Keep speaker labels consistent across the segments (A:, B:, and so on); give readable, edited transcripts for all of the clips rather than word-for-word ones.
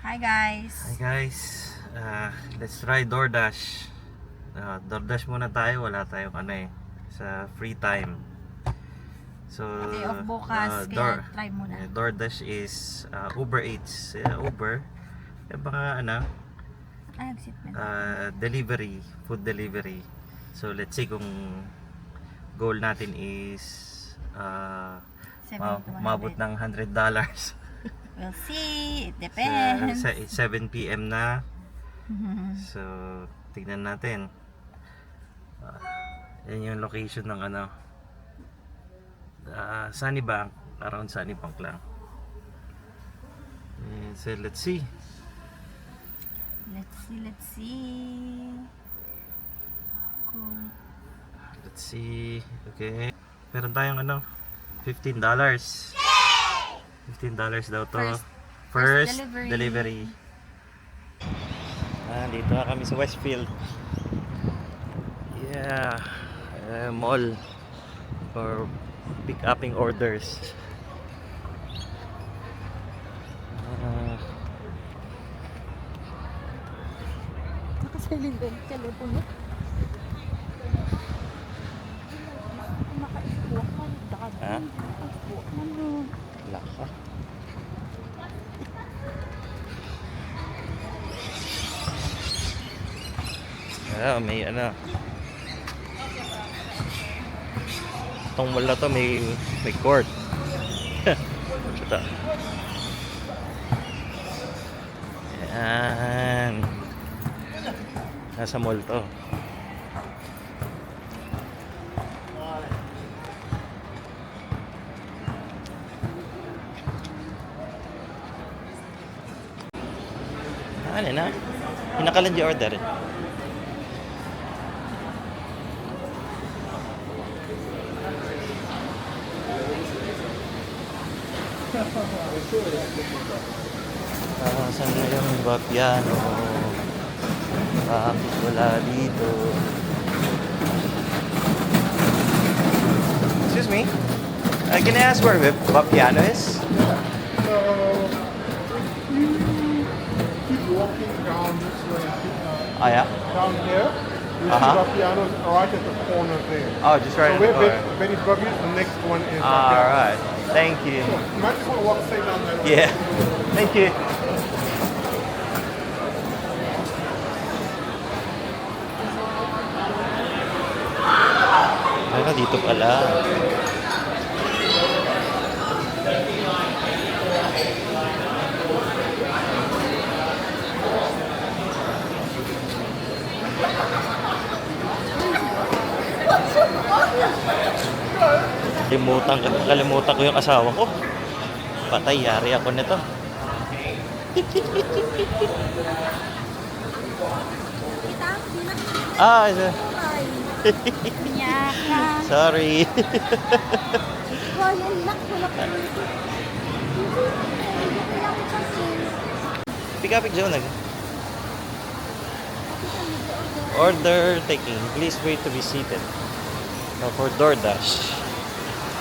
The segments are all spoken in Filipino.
A: Hi guys.
B: Hi guys, let's try DoorDash. DoorDash muna tayo, wala tayong sa free time. So,
A: Day off bukas, kaya try muna.
B: DoorDash is Uber Eats. Uber, baka delivery, food delivery. So let's see kung goal natin is mabot ng $100.
A: We'll see, it depends.
B: 7 PM na. So, tignan natin. Yan yung location ng Sunnybank, around Sunnybank lang. So, let's see.
A: Let's see.
B: Let's see. Okay. Meron tayong $15. $15 daw to. First delivery. Dito na kami sa Westfield. Yeah. Mall for pick-upping orders.
A: Nakasilin din telepono.
B: Wala ka. May itong mall na to may court. Ito. Yan. Nasa mall to. Ano na? Pinakalan di order. Saan na yung Vapiano? Bakit wala dito? Excuse me? Can I ask where Vapiano is?
C: Keep walking down this way.
B: Yeah.
C: Down here, you see Vapiano right at the corner there.
B: Oh, just right
C: So
B: in the
C: we're
B: corner.
C: Betty's Burgers, the next one is
B: Alright. Thank you.
C: You might just want to walk straight down that way.
B: Yeah. Thank you. Dito pala. Kalimutan ko yung asawa ko. Patay, yari ako nito. Sorry. Pick up zone. Order taking. Please wait to be seated. For DoorDash.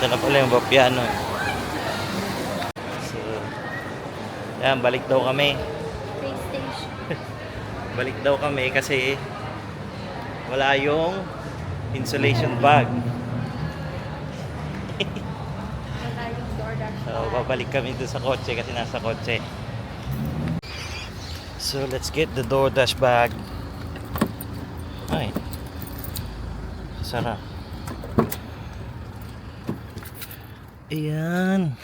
B: Ito na pala yung Vapiano. So, yan, balik daw kami. Balik daw kami kasi wala yung insulation bag.
A: Wala yung DoorDash.
B: So, babalik kami doon sa kotse kasi nasa kotse. So, let's get the DoorDash bag. Ay. Sarap. Ayan.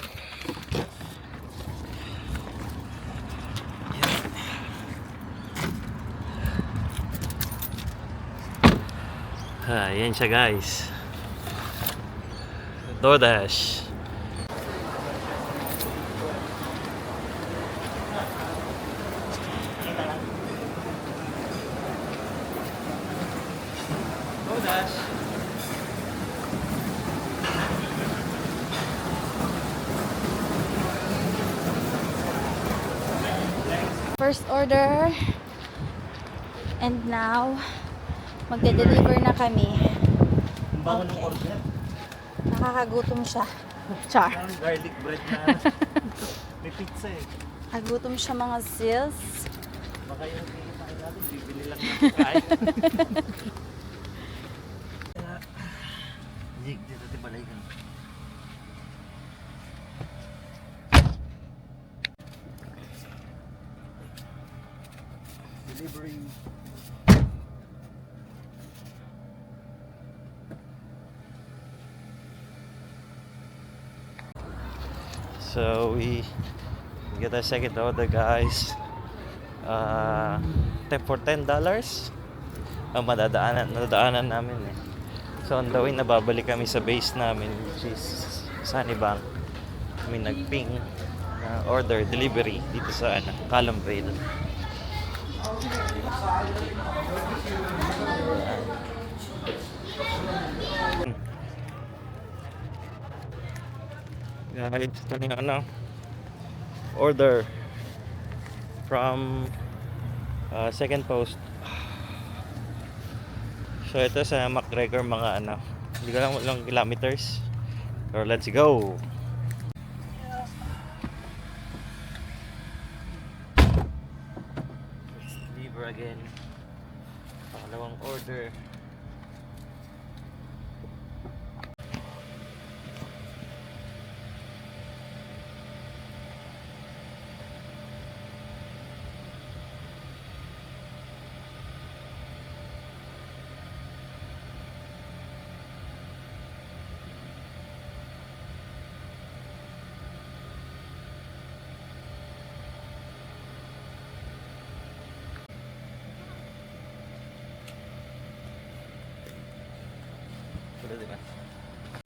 B: Ayan siya guys. DoorDash. DoorDash.
A: First order. And now, magde-deliver na kami.
B: Bango ng order.
A: Nakakagutom siya. Char.
B: Garlic bread na. May pizza eh.
A: Nakagutom siya mga sis.
B: Baka yung kinakain natin, bibili lang ng kain. Jig, dito tayo balay ka. Delivery. So we get a second order, guys. For $10 ang nadaanan namin eh. So on the way nababalik kami sa base namin, which is Sunnybank. Kami nagping order delivery dito sa Calumbvale. Guys, ito na yung order from second post. So ito sa McGregor, mga hindi ko lang ilang kilometers. So let's go. Let's deliver again. Pangalawang order.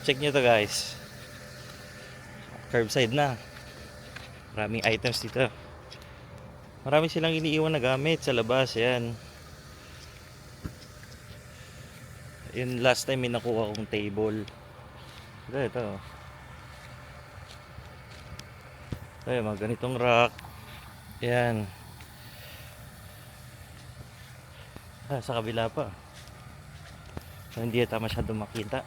B: Check nyo to, guys. Curbside na. Maraming items dito. Marami silang iniiwan na gamit sa labas. Yan. Yun last time may nakuha kong table. Ito. Ay, mga ganitong rack. Yan. Sa kabila pa. So, hindi ata masyadong makita.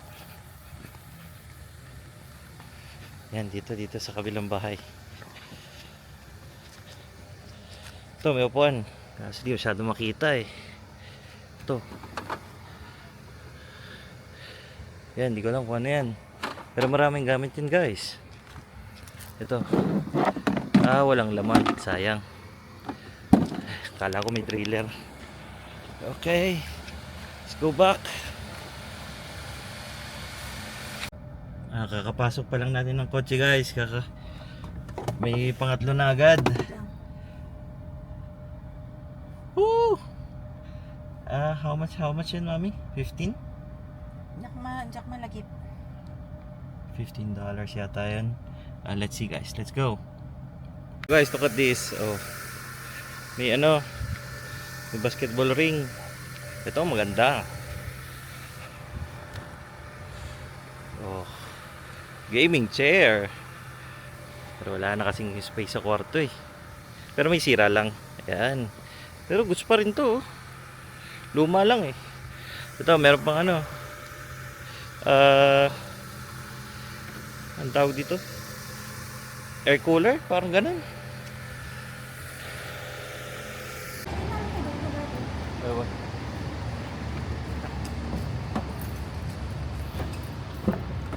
B: Yan, dito sa kabilang bahay. Ito, may upuan. Kasi di masyadong makita eh. Ito. Yan, di ko alam kung ano yan. Pero maraming gamit yun, guys. Ito. Walang laman. Sayang. Kala ko may trailer. Okay. Let's go back. Kakapasok pa lang natin ng kotse, guys. May pangatlo na agad. Woo! How much yun, mami? 15?
A: Jack malagip.
B: $15 yata yan. Let's see, guys. Let's go. Guys, look at this. Oh. May may basketball ring. Ito maganda. Oh. Gaming chair. Pero wala na kasing space sa kwarto eh. Pero may sira lang. Ayan. Pero goods pa rin to. Luma lang eh. Ito, meron pang ang tawag dito? Air cooler? Parang ganun. Ewan.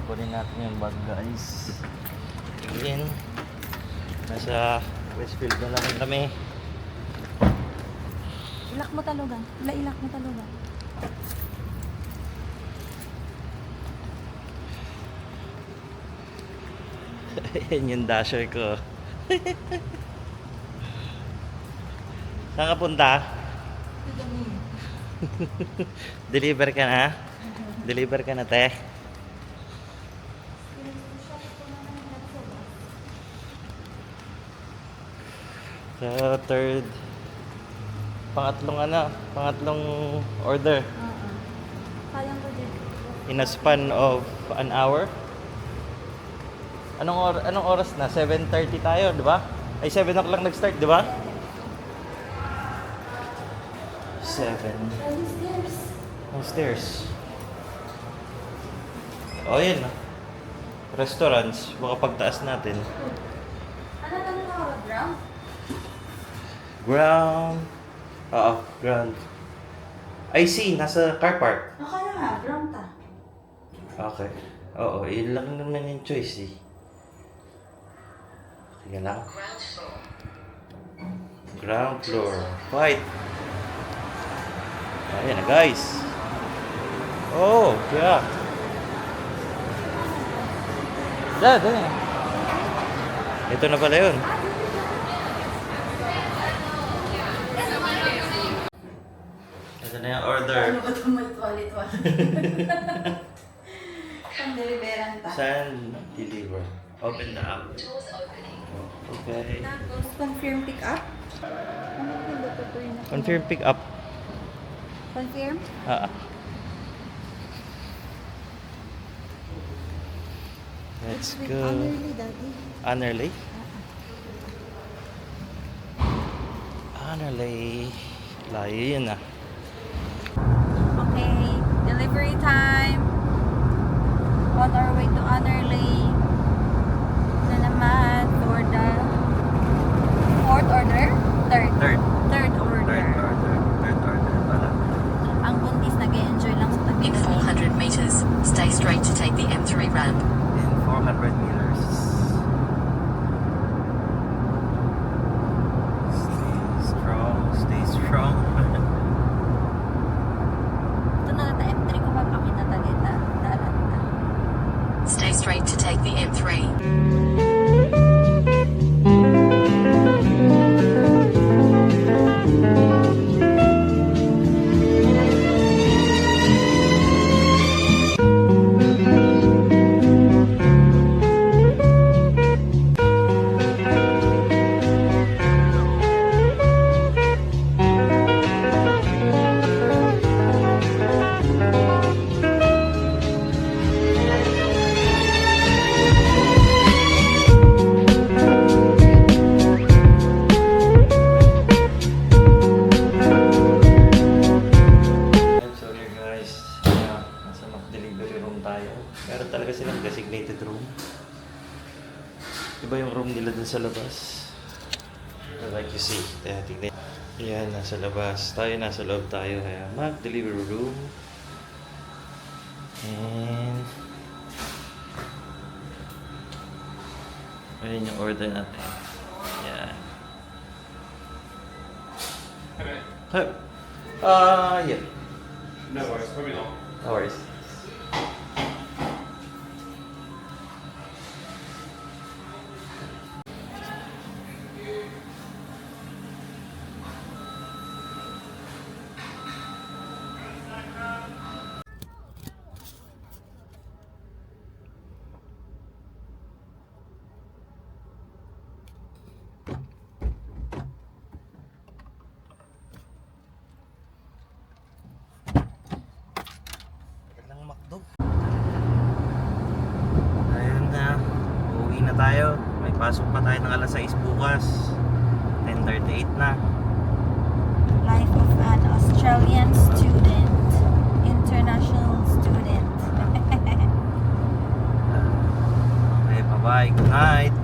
B: Kunin natin yung bag, guys. Again, nasa Westfield na naman kami.
A: Ilak mo talugan. Ilak mo talugan.
B: Yan yung dasher ko. Saan ka punta? Deliver ka na? Deliver ka na, te? So, pangatlong order.
A: Sayang ko din.
B: In a span of an hour. Anong oras na? 7:30 tayo, di ba? Ay, 7 o'clock nag-start, di ba? 7. Downstairs. Oh, yun. Restaurants. Baka pagtaas natin.
A: Ano ground?
B: Ground. Oo, ground. I see, nasa car park.
A: Akala nga, ground ta.
B: Okay. Oo, yun lang naman yung choice eh. Kaya lang. Ground floor. Fight. Ayan na guys. Oh, yeah. Dada. Ito na pala yun. Ito na yung order.
A: Ano ba ito may toilet-toilet? Pang-deliveran ta.
B: Saan deliver? Open the app. Okay.
A: Tapos, confirm pick up. Ano yung lututuin na?
B: Confirm pick up.
A: Confirm?
B: Let's
A: With
B: go.
A: Honorly, Daddy.
B: Annerley? Annerley. Layo yun ah.
A: Okay, delivery time. On our way to Honorly. Na naman for the fourth order? Third.
B: Third.
A: Third order.
B: Third order pala.
A: Ang buntis nag-e-enjoy lang sa tabi.
D: In 400 meters, stay straight to take the M3 ramp.
B: In 400 meters. Stay strong. Stay strong.
A: Ito na nata M3 ko mapakita talita. Dalan na.
D: Stay straight to take the M3.
B: I'm sorry guys. Nasa delivery room tayo. Meron talaga silang designated room. Iba yung room nila dun sa labas. Like you see. Tingnan. Yan, nasa labas. Tayo nasa loob tayo. Kaya mag-delivery room. And ayun yung order natin. Yan. Yeah.
C: No worries, probably not.
B: No worries. Lang McDo. Ayun na. Uuwi na tayo. May pasok pa tayo ng alas 6 bukas. 10:38 na.
A: Life of an Australian student. International student.
B: Okay, bye-bye. Good night.